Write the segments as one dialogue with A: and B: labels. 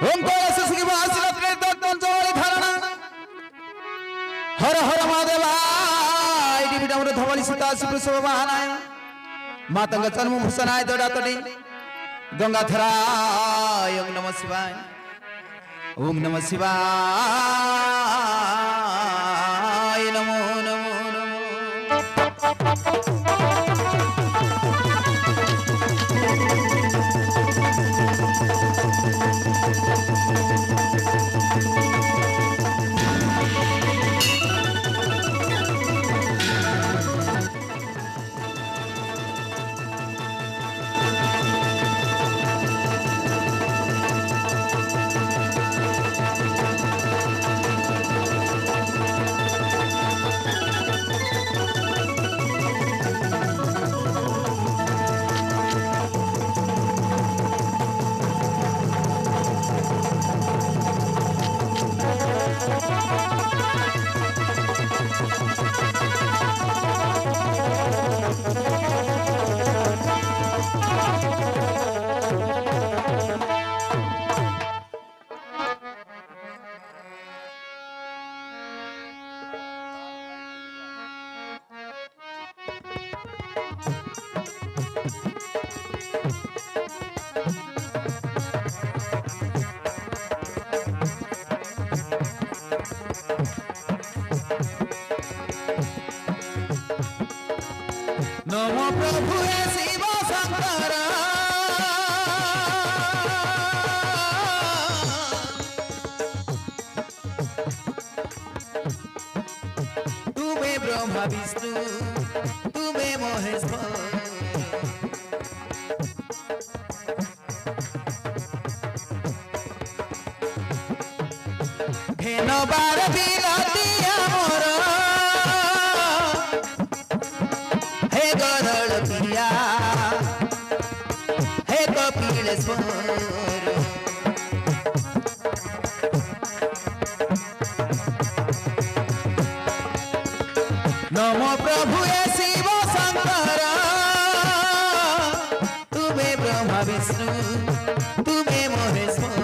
A: ओंकार शिव आशीर्वाद पंचवली धारणा हर हर महादेवा विडम्र धवली सीता शिव शोभानाय मातंग जन्म भूषणाय दडातडी गंगाधराय ओम नमः शिवाय ओम नमः शिवाय नमो नमो नमो नमो प्रभु शिव शंकर तुम्हें ब्रह्मा विष्णु तुम्हें महेश्वर धेनबार बिनती मोर हे गरल पिया हे कपिलेश्वर नमो प्रभु शिव शंकर तुम्हें ब्रह्मा विष्णु तुम्हें महेश्वर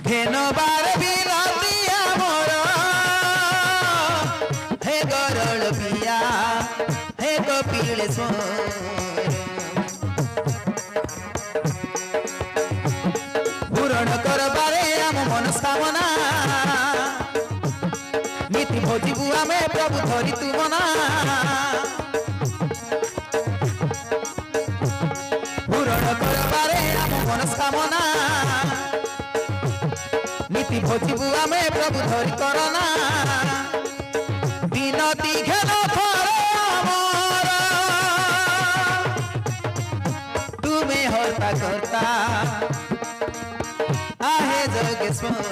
A: धेनबार बिनती मोर हे गरल पिया हे कपिलेश्वर पूरण करबारे आम मनस्कामना नीति भोजिबु आमे प्रभु धरी तु मना पूरण करबारे आम मनस्कामना नीति भोजिबु आमे प्रभु धरी करना बिनती घेन थरे अमर तुम्हें हरता करता आहे जगेश्वर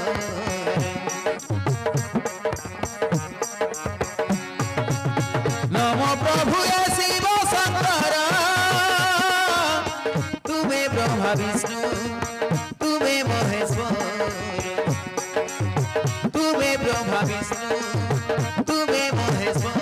A: नमो प्रभु शिव शंकर तुम्हें ब्रह्मा विष्णु तुम्हें महेश्वर तुम्हें ब्रह्मा विष्णु तुम्हें महेश्वर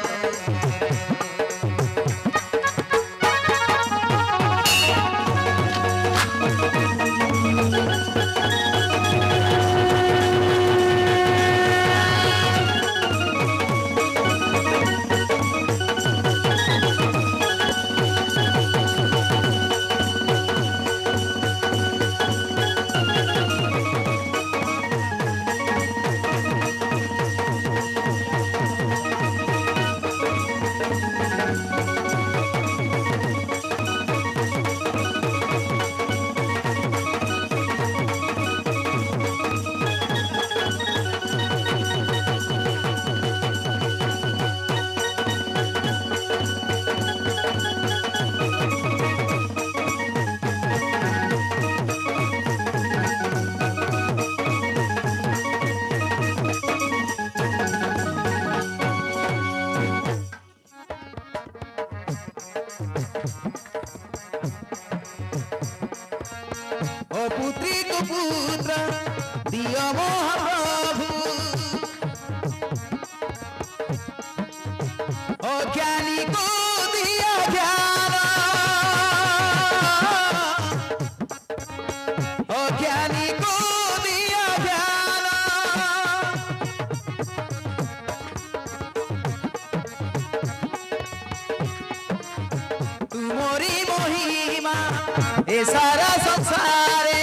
A: पुत्री को पुत्र दियो महाप्रभु ओ ज्ञानी को दियो ज्ञान ए सारा संसारे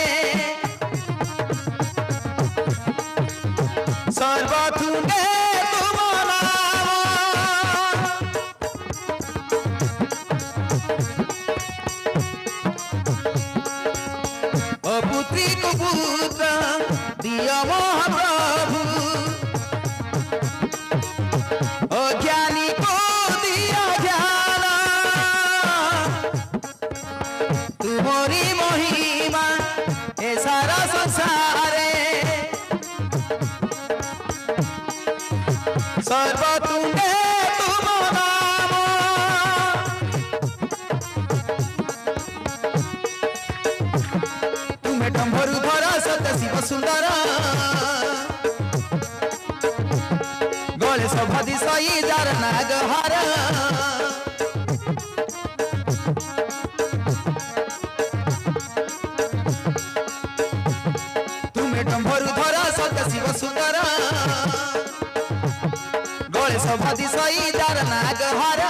A: सर्वथुंगे तुम नाम पुत्री को पुत्र दिया महाप्रभु ज्ञानी को दिया ज्ञान तुम्हारी महिमा ए सारा संसारे सर्वतुंगे तुम नाम तुम्हें डम्भरु धरा सत्य शिव सुंदर गले सभादी सई जार नागहार तुम्हें डम्भरु धरा सत्य शिव सुंदर गले सभादी सई जार नागहार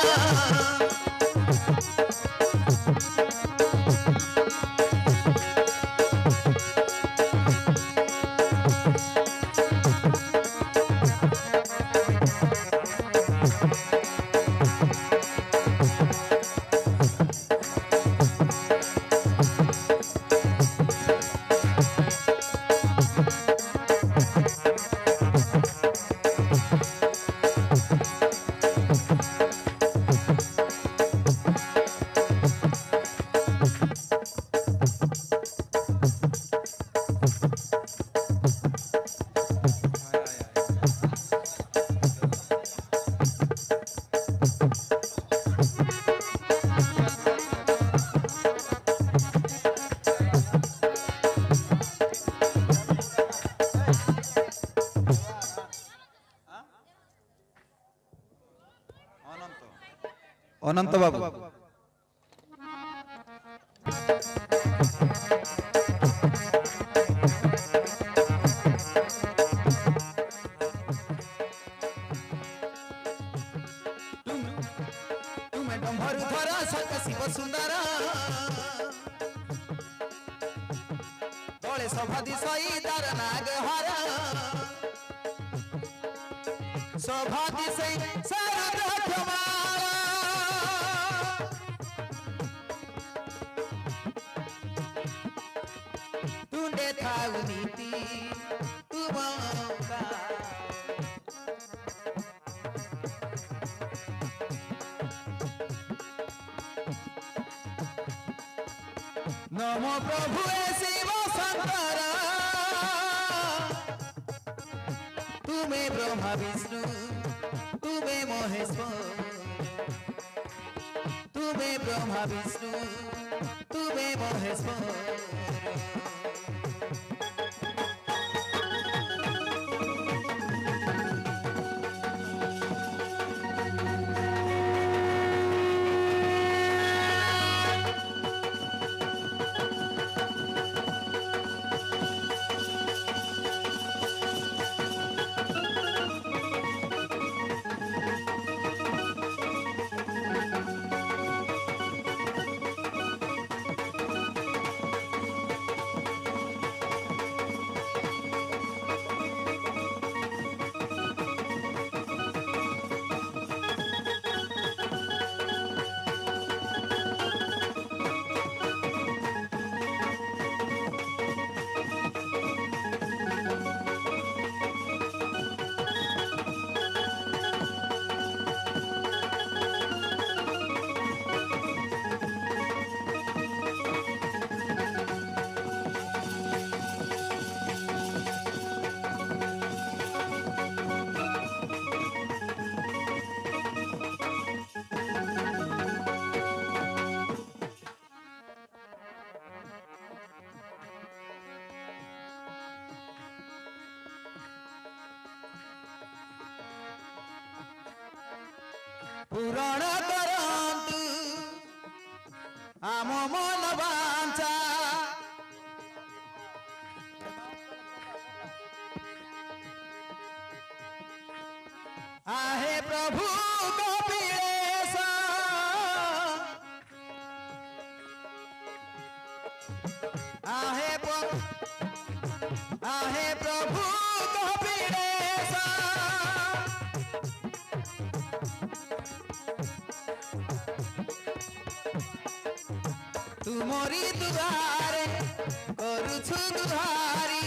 A: अनंत बाबू तुम्हें डम्भरु धरा सत्य शिव सुंदर तले सभादी सई दार नागहार सभादी सई सारा तुंडे थाउ नीति तुमका नमो प्रभु शिव शंकर तुम्हें ब्रह्मा विष्णु तुम्हें महेश्वर तुम्हें ब्रह्मा विष्णु तुम्हें महेश्वर पुराण करंतु आम मन वांछा आहे प्रभु कपिलेश तुमरी दुआरे करुछु दुहारी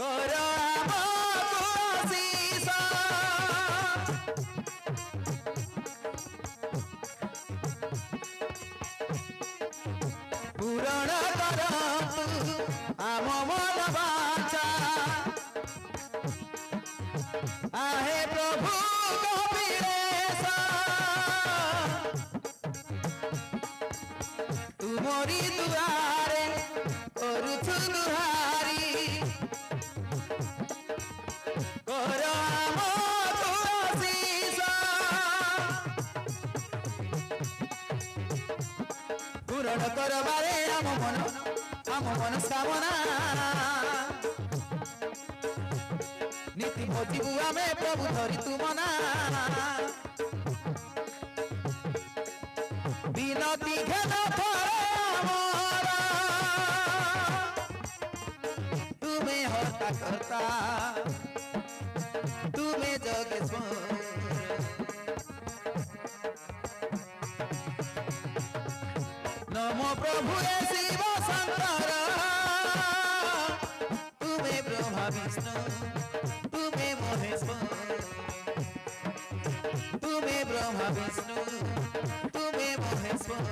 A: कर आमको आशीष पूरण करतु आम मन बाचा आहे प्रभु कपिलेश तुमरी दुआरे करुछु दुहारी कर आमको आशीष पूरण करबारे आम मनस्कामना नीति भोजिबु आमे प्रभु धरी तुमना विनती घेन थोड़ा तुम्हें हर्ता करता तुम्हें जगेश्वर नमो प्रभु शिव शंकर तुम्हें ब्रह्मा विष्णु तुम्हें महेश्वर तुम्हें ब्रह्मा विष्णु तुम्हें महेश्वर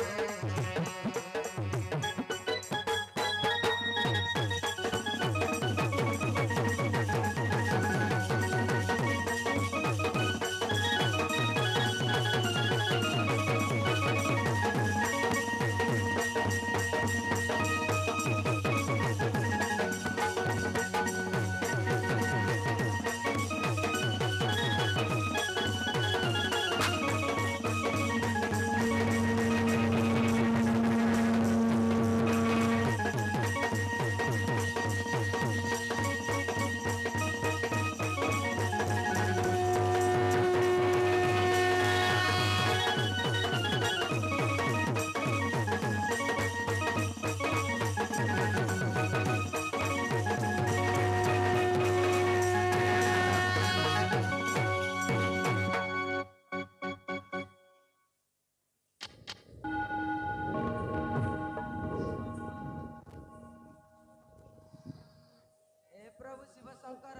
B: प्रभु शिव शंकर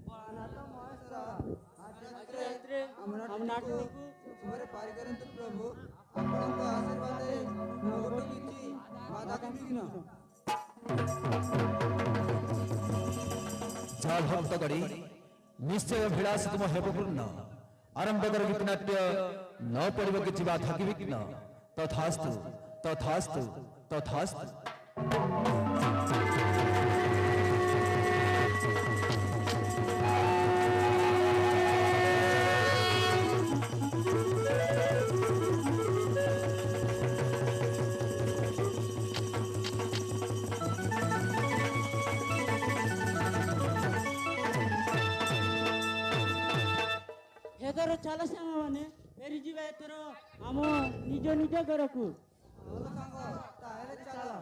B: भोलानाथ महेश्वर हम नाटक शुभरे पारि करंतु प्रभु आपनक आशीर्वाद नगोटो किछि बाधा बिघ्न
A: जल भक्त करी निश्चय विलास तुम हेब पूर्ण आरंभ कर गीतनाट्य न पड़ब कि थकी विघ्न तथास्तु तथास्तु तथास्तु
C: एथर चल श्याम माने फेरी जीवा एथर आम निज निज घर को
B: सांग ताहेले चला